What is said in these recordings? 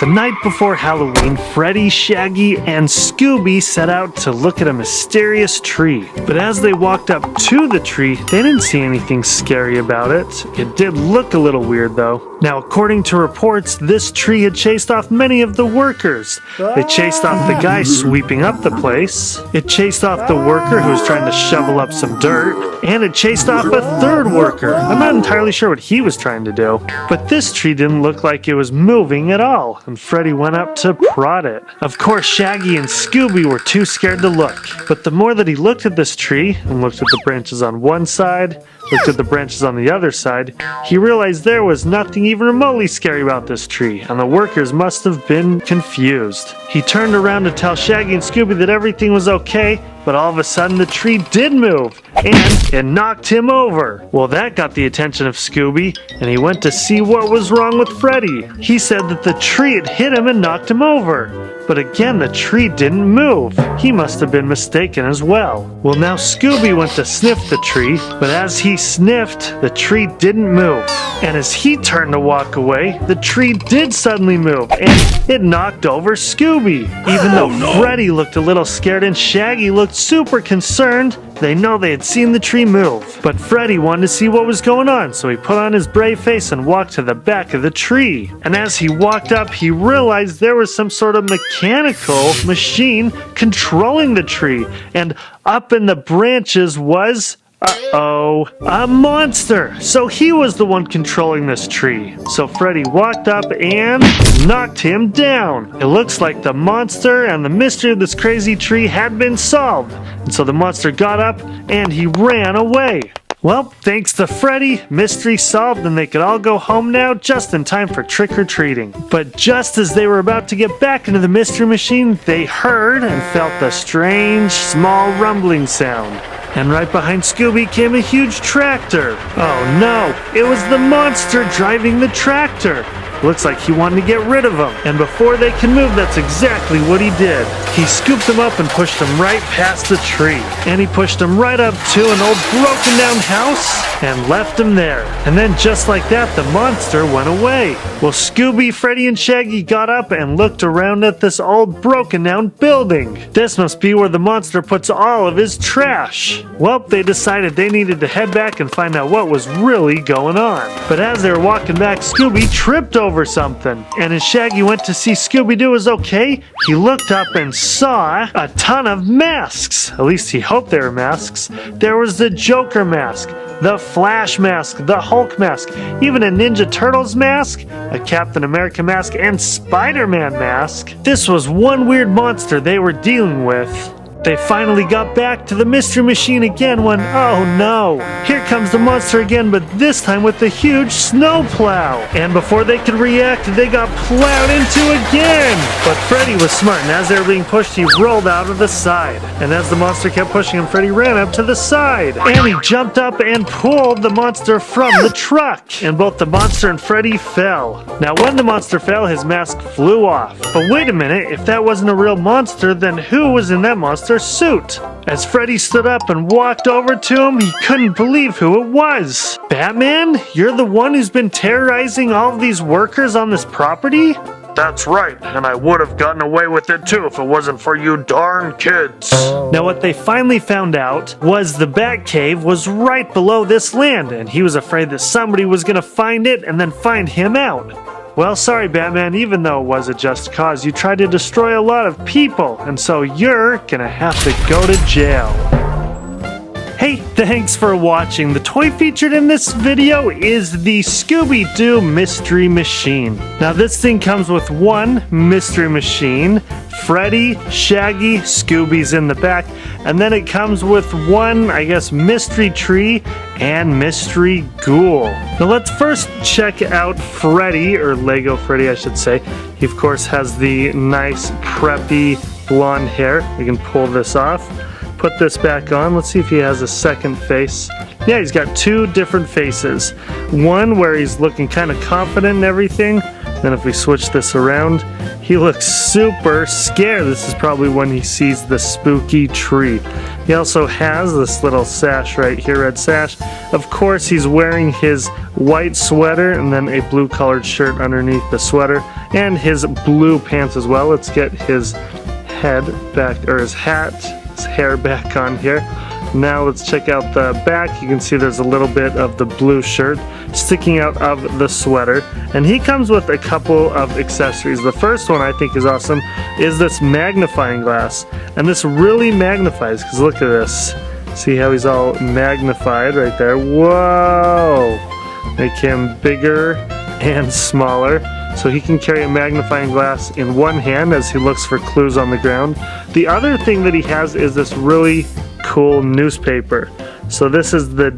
The night before Halloween, Freddy, Shaggy, and Scooby set out to look at a mysterious tree. But as they walked up to the tree, they didn't see anything scary about it. It did look a little weird though. Now, according to reports, this tree had chased off many of the workers. They chased off the guy sweeping up the place. It chased off the worker who was trying to shovel up some dirt. And it chased off a third worker. I'm not entirely sure what he was trying to do. But this tree didn't look like it was moving at all, and Freddy went up to prod it. Of course, Shaggy and Scooby were too scared to look. But the more that he looked at this tree, and looked at the branches on one side, looked at the branches on the other side, he realized there was nothing even remotely scary about this tree, and the workers must have been confused. He turned around to tell Shaggy and Scooby that everything was okay, but all of a sudden the tree did move, and it knocked him over. Well, that got the attention of Scooby, and he went to see what was wrong with Freddy. He said that the tree had hit him and knocked him over. But again, the tree didn't move. He must have been mistaken as well. Well, now Scooby went to sniff the tree, but as he sniffed, the tree didn't move. And as he turned to walk away, the tree did suddenly move, and it knocked over Scooby. Even though Freddy looked a little scared and Shaggy looked super concerned, they know they had seen the tree move. But Freddy wanted to see what was going on, so he put on his brave face and walked to the back of the tree. And as he walked up, he realized there was some sort of mechanical machine controlling the tree. And up in the branches was... a monster! So he was the one controlling this tree. So Freddy walked up and knocked him down. It looks like the monster and the mystery of this crazy tree had been solved. And so the monster got up and he ran away. Well, thanks to Freddy, mystery solved and they could all go home now just in time for trick-or-treating. But just as they were about to get back into the mystery machine, they heard and felt a strange, small rumbling sound. And right behind Scooby came a huge tractor. Oh no, it was the monster driving the tractor. Looks like he wanted to get rid of them. And before they can move, that's exactly what he did. He scooped them up and pushed them right past the tree. And he pushed them right up to an old broken down house and left them there. And then just like that, the monster went away. Well, Scooby, Freddy, and Shaggy got up and looked around at this old broken down building. This must be where the monster puts all of his trash. Well, they decided they needed to head back and find out what was really going on. But as they were walking back, Scooby tripped over something. And as Shaggy went to see Scooby-Doo was okay, he looked up and saw a ton of masks. At least he hoped they were masks. There was the Joker mask, the Flash mask, the Hulk mask, even a Ninja Turtles mask, a Captain America mask, and Spider-Man mask. This was one weird monster they were dealing with. They finally got back to the mystery machine again when, oh no, here comes the monster again, but this time with a huge snowplow. And before they could react, they got plowed into again. But Freddy was smart, and as they were being pushed, he rolled out of the side. And as the monster kept pushing him, Freddy ran up to the side. And he jumped up and pulled the monster from the truck. And both the monster and Freddy fell. Now when the monster fell, his mask flew off. But wait a minute, if that wasn't a real monster, then who was in that monster suit? As Freddy stood up and walked over to him, he couldn't believe who it was. Batman? You're the one who's been terrorizing all of these workers on this property? That's right, and I would have gotten away with it too if it wasn't for you darn kids. Now what they finally found out was the Batcave was right below this land, and he was afraid that somebody was going to find it and then find him out. Well, sorry Batman, even though it was a just cause, you tried to destroy a lot of people, and so you're gonna have to go to jail. Hey, thanks for watching. The toy featured in this video is the Scooby-Doo Mystery Machine. Now this thing comes with one Mystery Machine, Freddy, Shaggy, Scooby's in the back, and then it comes with one, I guess, Mystery Tree and Mystery Ghoul. Now let's first check out Freddy, or Lego Freddy I should say. He of course has the nice preppy blonde hair. We can pull this off. put this back on. Let's see if he has a second face. Yeah, he's got two different faces. One where he's looking kind of confident and everything. Then if we switch this around, he looks super scared. This is probably when he sees the spooky tree. He also has this little sash right here, red sash. Of course, he's wearing his white sweater and then a blue colored shirt underneath the sweater and his blue pants as well. Let's get his head back, or his hat, his hair back on here. Now let's check out the back. You can see there's a little bit of the blue shirt sticking out of the sweater. And he comes with a couple of accessories. The first one I think is awesome is this magnifying glass. And this really magnifies, because look at this. See how he's all magnified right there? Whoa! Make him bigger and smaller. So he can carry a magnifying glass in one hand as he looks for clues on the ground. The other thing that he has is this really cool newspaper. So this is the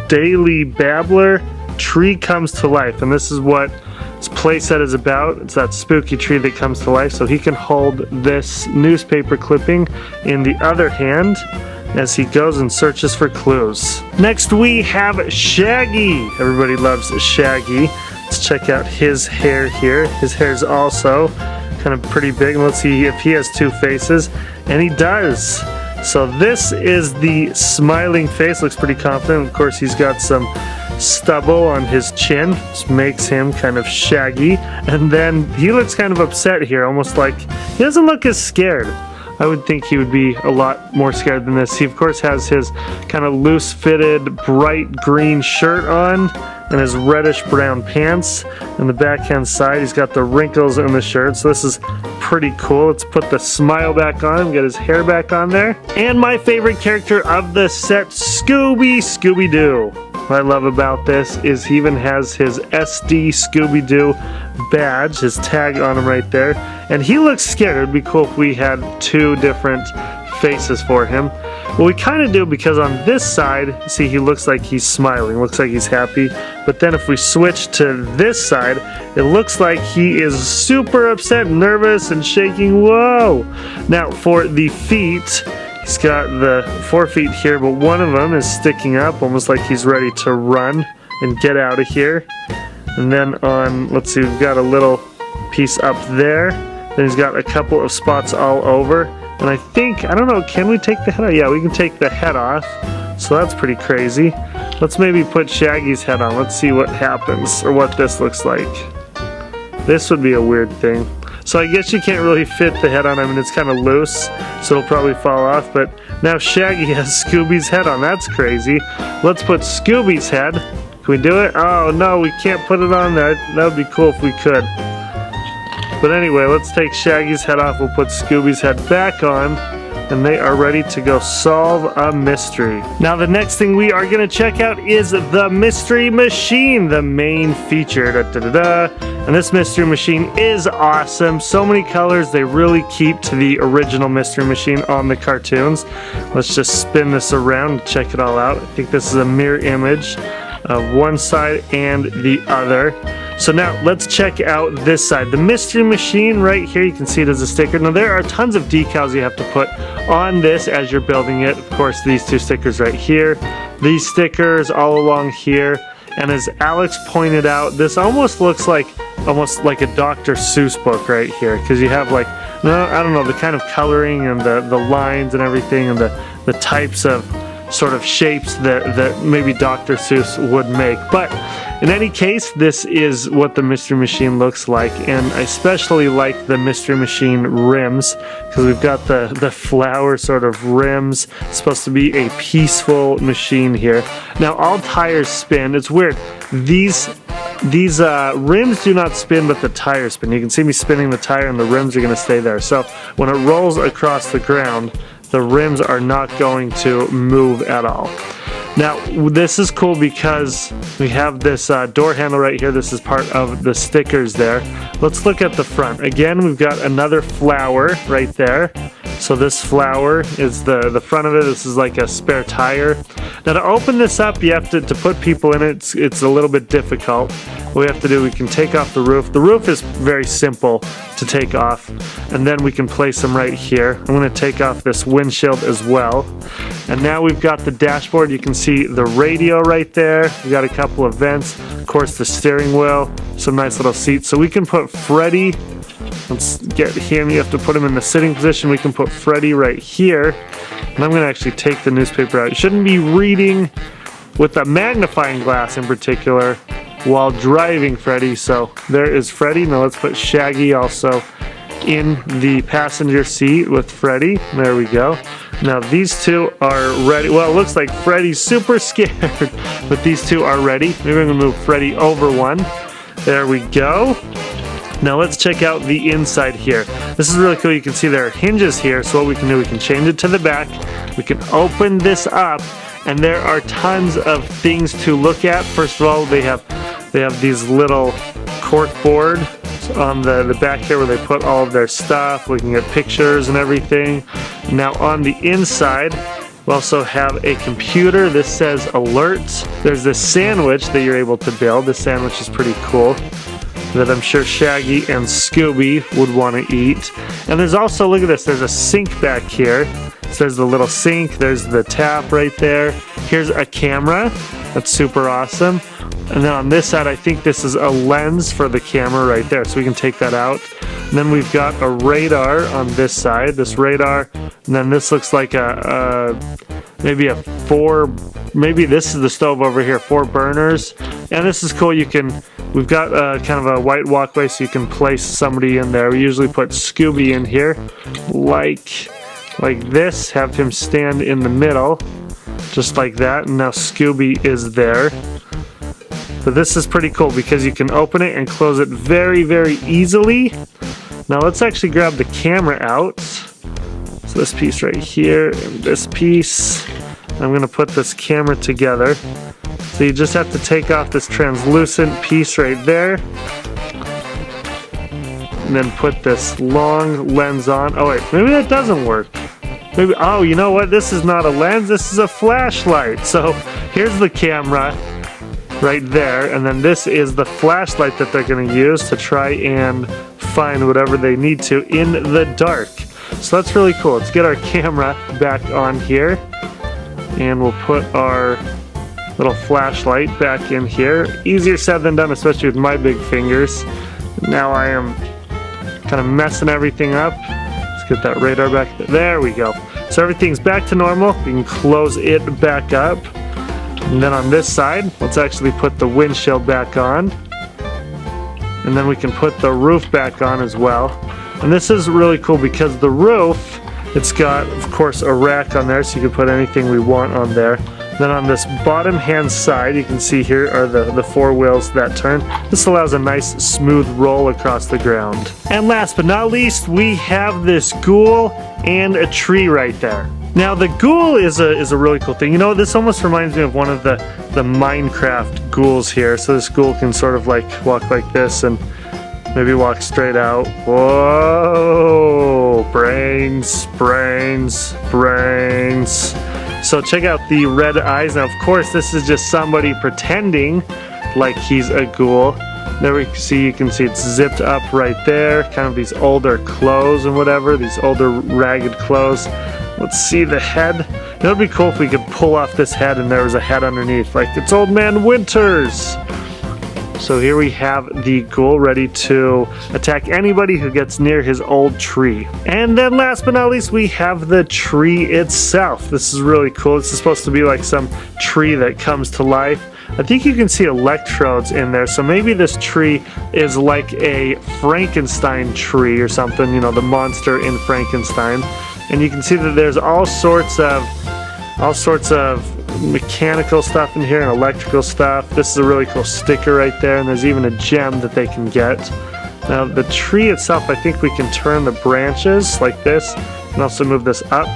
Daily Babbler Tree Comes to Life, and this is what this playset is about. It's that spooky tree that comes to life. So he can hold this newspaper clipping in the other hand as he goes and searches for clues. Next we have Shaggy. Everybody loves Shaggy. Let's check out his hair here. His hair's also kind of pretty big. Let's see if he has two faces, and he does. So this is the smiling face, looks pretty confident. Of course, he's got some stubble on his chin, which makes him kind of shaggy. And then he looks kind of upset here, almost like he doesn't look as scared. I would think he would be a lot more scared than this. He, of course, has his kind of loose-fitted, bright green shirt on and his reddish-brown pants. On the backhand side, he's got the wrinkles in the shirt, so this is pretty cool. Let's put the smile back on, get his hair back on there. And my favorite character of the set, Scooby-Doo. What I love about this is he even has his SD Scooby-Doo badge, his tag on him right there. And he looks scared. It'd be cool if we had two different faces for him. Well, we kind of do, because on this side, see, he looks like he's smiling, looks like he's happy. But then if we switch to this side, it looks like he is super upset, nervous, and shaking. Whoa! Now, for the feet, he's got the 4 feet here, but one of them is sticking up, almost like he's ready to run and get out of here. And then on, let's see, we've got a little piece up there. Then he's got a couple of spots all over. And I think, I don't know, can we take the head off? Yeah, we can take the head off. So that's pretty crazy. Let's maybe put Shaggy's head on. Let's see what happens, or what this looks like. This would be a weird thing. So I guess you can't really fit the head on. I mean, it's kind of loose, so it'll probably fall off. But now Shaggy has Scooby's head on. That's crazy. Let's put Scooby's head. Can we do it? Oh, no, we can't put it on there. That would be cool if we could. But anyway, let's take Shaggy's head off. We'll put Scooby's head back on, and they are ready to go solve a mystery. Now, the next thing we are going to check out is the Mystery Machine, the main feature. And this Mystery Machine is awesome. So many colors. They really keep to the original Mystery Machine on the cartoons. Let's just spin this around and check it all out. I think this is a mirror image of one side and the other. So now let's check out this side. The Mystery Machine right here, you can see it as a sticker. Now there are tons of decals you have to put on this as you're building it. Of course, these two stickers right here, these stickers all along here. And as Alex pointed out, this almost looks like a Dr. Seuss book right here, because you have like, no, I don't know, the kind of coloring and the lines and everything, and the types of sort of shapes that maybe Dr. Seuss would make. But in any case, this is what the Mystery Machine looks like, and I especially like the Mystery Machine rims, because we've got the flower sort of rims. It's supposed to be a peaceful machine here. Now all tires spin. It's weird. These rims do not spin, but the tires spin. You can see me spinning the tire, and the rims are going to stay there. So when it rolls across the ground, the rims are not going to move at all. Now, this is cool because we have this door handle right here. This is part of the stickers there. Let's look at the front. Again, we've got another flower right there. So this flower is the front of it. This is like a spare tire. Now to open this up, you have to put people in it. It's a little bit difficult. What we have to do, we can take off the roof. The roof is very simple to take off, and then we can place them right here. I'm going to take off this windshield as well. And now we've got the dashboard. You can see the radio right there. We got a couple of vents. Of course, the steering wheel. Some nice little seats. So we can put Freddy. Let's get him. You have to put him in the sitting position. We can put Freddy right here. And I'm going to actually take the newspaper out. You shouldn't be reading with a magnifying glass in particular while driving Freddy. So there is Freddy. Now let's put Shaggy also in the passenger seat with Freddy. There we go. Now these two are ready. Well, it looks like Freddy's super scared, but these two are ready. Maybe I'm going to move Freddy over one. There we go. Now let's check out the inside here. This is really cool. You can see there are hinges here. So what we can do, we can change it to the back. We can open this up, and there are tons of things to look at. First of all, they have these little cork board on the back here where they put all of their stuff. We can get pictures and everything. Now on the inside, we also have a computer. This says alerts. There's this sandwich that you're able to build. This sandwich is pretty cool, that I'm sure Shaggy and Scooby would want to eat. And there's also, look at this, there's a sink back here. So there's the little sink, there's the tap right there. Here's a camera. That's super awesome. And then on this side, I think this is a lens for the camera right there. So we can take that out. And then we've got a radar on this side, this radar. And then this looks like maybe a maybe this is the stove over here, 4 burners. And this is cool. We've got kind of a white walkway, so you can place somebody in there. We usually put Scooby in here, like this. Have him stand in the middle, just like that. And now Scooby is there. But this is pretty cool because you can open it and close it very, very easily. Now let's actually grab the camera out. So this piece right here and this piece. I'm going to put this camera together. So you just have to take off this translucent piece right there. And then put this long lens on. Oh wait, maybe that doesn't work. Maybe, oh, you know what? This is not a lens, this is a flashlight. So here's the camera right there. And then this is the flashlight that they're going to use to try and find whatever they need to in the dark. So that's really cool. Let's get our camera back on here. And we'll put our little flashlight back in here. Easier said than done, especially with my big fingers. Now I am kind of messing everything up. Let's get that radar back. There we go. So everything's back to normal. We can close it back up. And then on this side, let's actually put the windshield back on. And then we can put the roof back on as well. And this is really cool because the roof, it's got, of course, a rack on there, so you can put anything we want on there. Then on this bottom hand side, you can see here are the 4 wheels that turn. This allows a nice smooth roll across the ground. And last but not least, we have this ghoul and a tree right there. Now the ghoul is a really cool thing. You know, this almost reminds me of one of the Minecraft ghouls here. So this ghoul can sort of like walk like this and maybe walk straight out. Whoa! Brains, brains, brains. So check out the red eyes. Now, of course, this is just somebody pretending like he's a ghoul. There we see, you can see it's zipped up right there. Kind of these older clothes and whatever, these older ragged clothes. Let's see the head. It would be cool if we could pull off this head and there was a head underneath, like it's Old Man Winters. So here we have the ghoul ready to attack anybody who gets near his old tree. And then last but not least, we have the tree itself. This is really cool. This is supposed to be like some tree that comes to life. I think you can see electrodes in there, so maybe this tree is like a Frankenstein tree or something, you know, the monster in Frankenstein. And you can see that there's all sorts of mechanical stuff in here and electrical stuff. This is a really cool sticker right there, and there's even a gem that they can get. Now the tree itself, I think we can turn the branches like this and also move this up.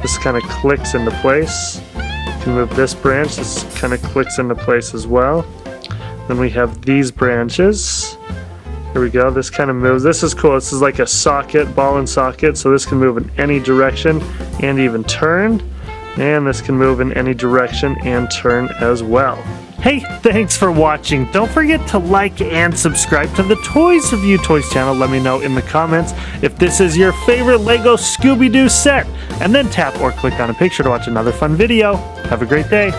This kind of clicks into place. You can move this branch, this kind of clicks into place as well. Then we have these branches, Here we go. This kind of moves. This is cool. This is like a socket, ball and socket. So this can move in any direction and even turn. And this can move in any direction and turn as well. Hey, thanks for watching. Don't forget to like and subscribe to the Toys Review Toys channel. Let me know in the comments if this is your favorite Lego Scooby-Doo set. And then tap or click on a picture to watch another fun video. Have a great day.